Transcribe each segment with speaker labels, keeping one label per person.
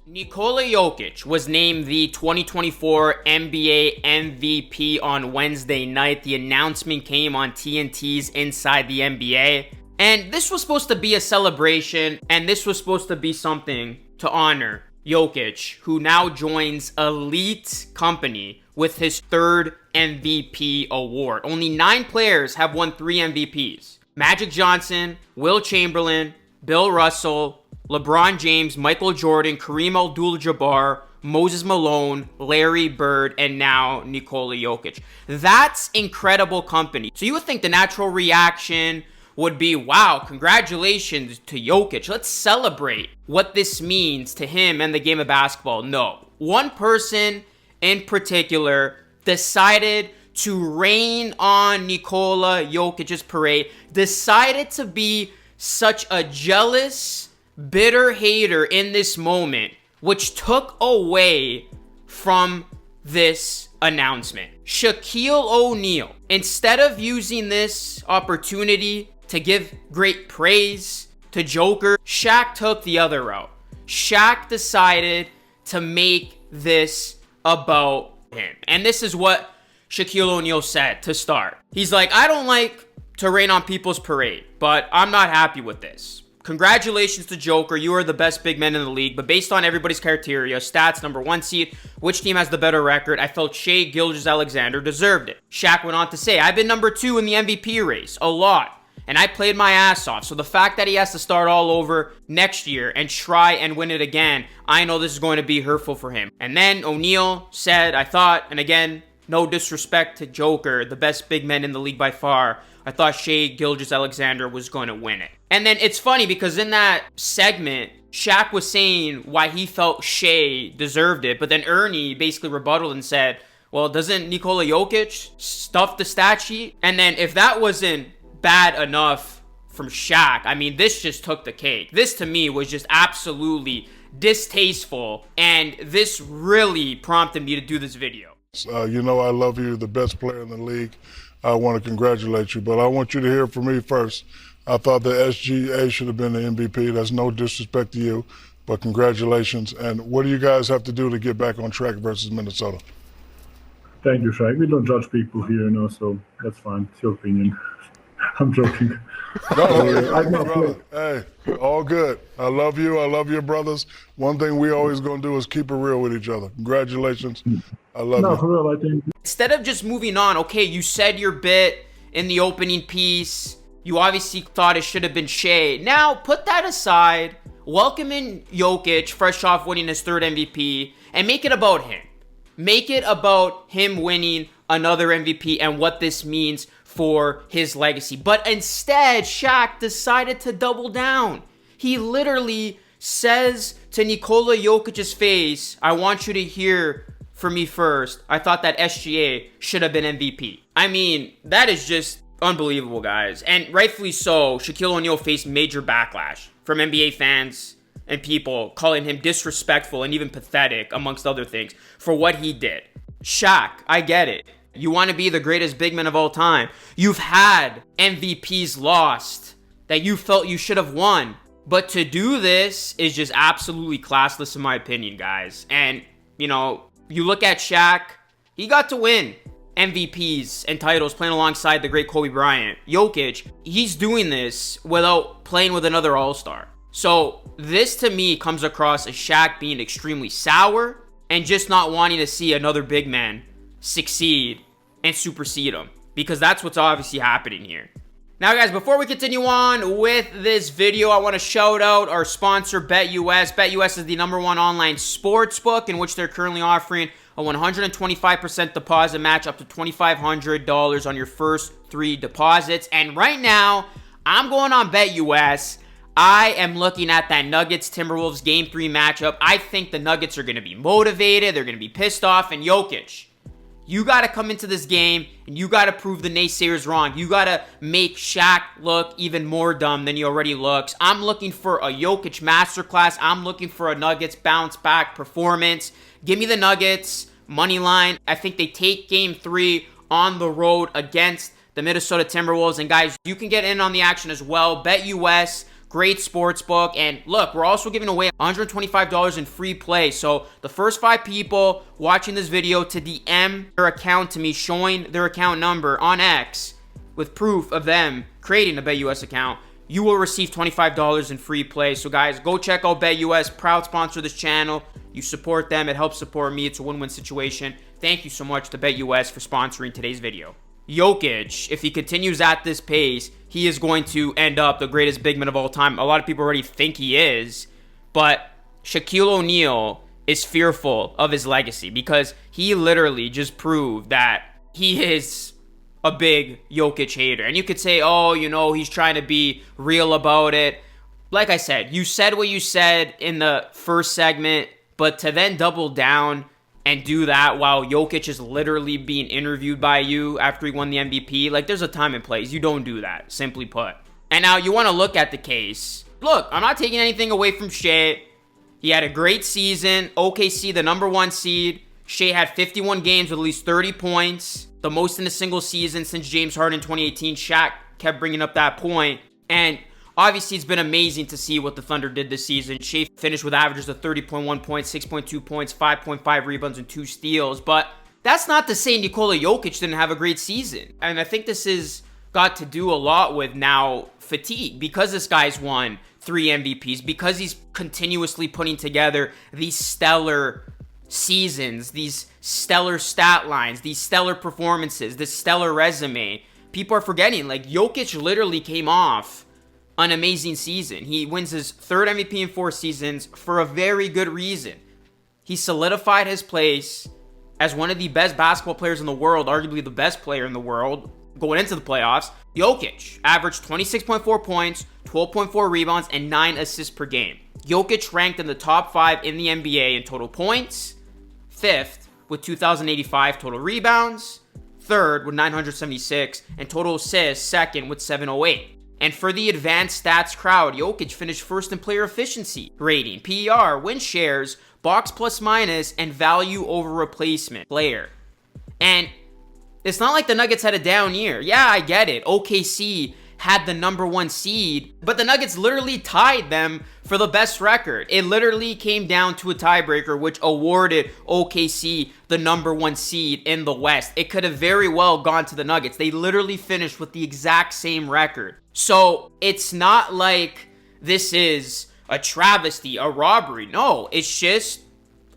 Speaker 1: Nikola Jokic was named the 2024 NBA MVP on Wednesday night. The announcement came on TNT's Inside the NBA. And this was supposed to be a celebration, and this was supposed to be something to honor Jokic, who now joins elite company with his third MVP award. Only 9 players have won 3 MVPs. Magic Johnson, Will Chamberlain, Bill Russell, LeBron James, Michael Jordan, Kareem Abdul-Jabbar, Moses Malone, Larry Bird, and now Nikola Jokic. That's incredible company. So you would think the natural reaction would be, wow, congratulations to Jokic. Let's celebrate what this means to him and the game of basketball. No. One person in particular decided to rain on Nikola Jokic's parade, decided to be such a jealous, bitter hater in this moment, which took away from this announcement. Shaquille O'Neal, instead of using this opportunity to give great praise to Joker, Shaq took the other route. Shaq decided to make this about him. And this is what Shaquille O'Neal said to start. He's like, I don't like to rain on people's parade, but I'm not happy with this. Congratulations to Joker, you are the best big man in the league, but based on everybody's criteria, stats, number 1 seed, which team has the better record, I felt Shai Gilgeous-Alexander deserved it. Shaq went on to say, I've been number 2 in the MVP race, a lot, and I played my ass off, so the fact that he has to start all over next year and try and win it again, I know this is going to be hurtful for him. And then O'Neal said, I thought, and again, no disrespect to Joker, the best big man in the league by far, I thought Shai Gilgeous-Alexander was going to win it. And then it's funny because in that segment, Shaq was saying why he felt Shai deserved it, but then Ernie basically rebutted and said, well, doesn't Nikola Jokic stuff the stat sheet? And then if that wasn't bad enough from Shaq, I mean, this just took the cake. This to me was just absolutely distasteful, and this really prompted me to do this video.
Speaker 2: You know I love you, the best player in the league. I want to congratulate you, but I want you to hear from me first. I thought the SGA should have been the MVP. That's no disrespect to you, but congratulations. And what do you guys have to do to get back on track versus Minnesota?
Speaker 3: Thank you, Shaq. We don't judge people here, so that's fine. It's your opinion. I'm joking.
Speaker 2: No, hey, all good. I love you. I love your brothers. One thing we always going to do is keep it real with each other. Congratulations. I love you.
Speaker 3: No, for real, I think.
Speaker 1: Instead of just moving on, okay, you said your bit in the opening piece. You obviously thought it should have been Shai. Now, put that aside. Welcome in Jokic, fresh off winning his 3rd MVP, and make it about him. Make it about him winning another MVP and what this means for his legacy. But instead, Shaq decided to double down. He literally says to Nikola Jokic's face, I want you to hear from me first. I thought that SGA should have been MVP. I mean, that is just unbelievable, guys. And rightfully so, Shaquille O'Neal faced major backlash from NBA fans and people calling him disrespectful and even pathetic, amongst other things, for what he did. Shaq, I get it. You want to be the greatest big man of all time. You've had MVPs lost that you felt you should have won. But to do this is just absolutely classless in my opinion, guys. And, you look at Shaq, he got to win MVPs and titles playing alongside the great Kobe Bryant. Jokic, he's doing this without playing with another all-star. So this to me comes across as Shaq being extremely sour and just not wanting to see another big man succeed and supersede him, because that's what's obviously happening here. Now, guys, before we continue on with this video, I want to shout out our sponsor, BetUS. BetUS is the #1 online sports book in which they're currently offering a 125% deposit match up to $2,500 on your first 3 deposits. And right now, I'm going on BetUS. I am looking at that Nuggets-Timberwolves Game 3 matchup. I think the Nuggets are going to be motivated. They're going to be pissed off. And Jokic, you got to come into this game and you got to prove the naysayers wrong. You got to make Shaq look even more dumb than he already looks. I'm looking for a Jokic masterclass. I'm looking for a Nuggets bounce back performance. Give me the Nuggets money line. I think they take Game 3 on the road against the Minnesota Timberwolves. And guys, you can get in on the action as well. BetUS. Great sports book. And look, we're also giving away $125 in free play. So the first 5 people watching this video to DM their account to me, showing their account number on X with proof of them creating a BetUS account, you will receive $25 in free play. So guys, go check out BetUS, proud sponsor of this channel. You support them, it helps support me. It's a win-win situation. Thank you so much to BetUS for sponsoring today's video. Jokic, if he continues at this pace, he is going to end up the greatest big man of all time. A lot of people already think he is, but Shaquille O'Neal is fearful of his legacy because he literally just proved that he is a big Jokic hater. And you could say, oh, you know, he's trying to be real about it. Like I said, you said what you said in the first segment, but to then double down and do that while Jokic is literally being interviewed by you after he won the MVP, like, there's a time and place. You don't do that, simply put. And now you want to look at the case. Look, I'm not taking anything away from Shea. He had a great season. OKC, the #1 seed. Shea had 51 games with at least 30 points, the most in a single season since James Harden in 2018. Shaq kept bringing up that point. And obviously, it's been amazing to see what the Thunder did this season. Shea finished with averages of 30.1 points, 6.2 points, 5.5 rebounds, and 2 steals. But that's not to say Nikola Jokic didn't have a great season. And I think this has got to do a lot with now fatigue. Because this guy's won 3 MVPs, because he's continuously putting together these stellar seasons, these stellar stat lines, these stellar performances, this stellar resume. People are forgetting, like, Jokic literally came off an amazing season. He wins his 3rd MVP in 4 seasons for a very good reason. He solidified his place as one of the best basketball players in the world, arguably the best player in the world, going into the playoffs. Jokic averaged 26.4 points, 12.4 rebounds, and 9 assists per game. Jokic ranked in the top 5 in the NBA in total points, 5th with 2,085 total rebounds, 3rd with 976, and total assists 2nd with 708. And for the advanced stats crowd, Jokic finished 1st in player efficiency rating, PER, win shares, box plus minus, and value over replacement player. And it's not like the Nuggets had a down year. Yeah, I get it. OKC had the #1 seed, but the Nuggets literally tied them for the best record. It literally came down to a tiebreaker, which awarded OKC the #1 seed in the West. It could have very well gone to the Nuggets. They literally finished with the exact same record. So it's not like this is a travesty, a robbery. No, it's just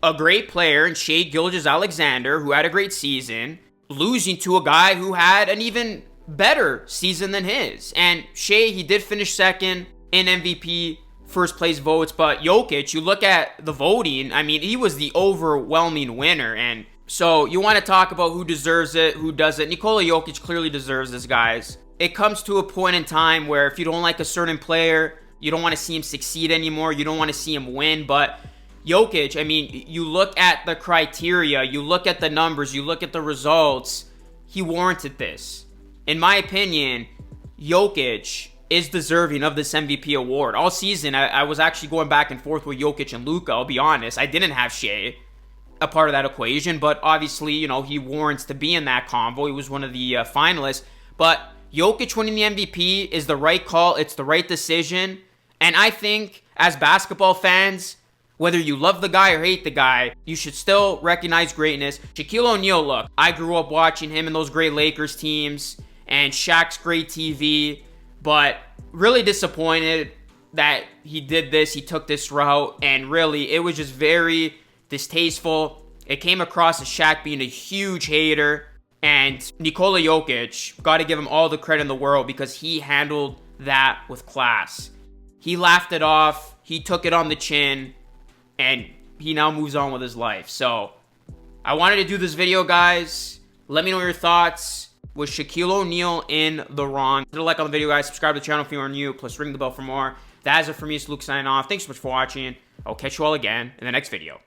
Speaker 1: a great player in Shai Gilgeous-Alexander, who had a great season, losing to a guy who had an even better season than his. And Shai, he did finish 2nd in MVP first place votes, but Jokic, you look at the voting, I mean, he was the overwhelming winner. And so you want to talk about who deserves it, who doesn't. Nikola Jokic clearly deserves this, guys. It comes to a point in time where if you don't like a certain player, you don't want to see him succeed anymore, you don't want to see him win. But Jokic, I mean, you look at the criteria, you look at the numbers, you look at the results, he warranted this. In my opinion, Jokic is deserving of this MVP award. All season, I was actually going back and forth with Jokic and Luka, I'll be honest. I didn't have Shai a part of that equation, but obviously, you know, he warrants to be in that convo. He was one of the finalists. But Jokic winning the MVP is the right call. It's the right decision. And I think, as basketball fans, whether you love the guy or hate the guy, you should still recognize greatness. Shaquille O'Neal, look, I grew up watching him in those great Lakers teams, and Shaq's great TV, but really disappointed that he did this, he took this route, and really, it was just very distasteful. It came across as Shaq being a huge hater, and Nikola Jokic, got to give him all the credit in the world because he handled that with class. He laughed it off, he took it on the chin, and he now moves on with his life. So, I wanted to do this video, guys. Let me know your thoughts. Was Shaquille O'Neal in the wrong? Hit a like on the video, guys. Subscribe to the channel if you are new. Plus, ring the bell for more. That is it for me. It's Luke signing off. Thanks so much for watching. I'll catch you all again in the next video.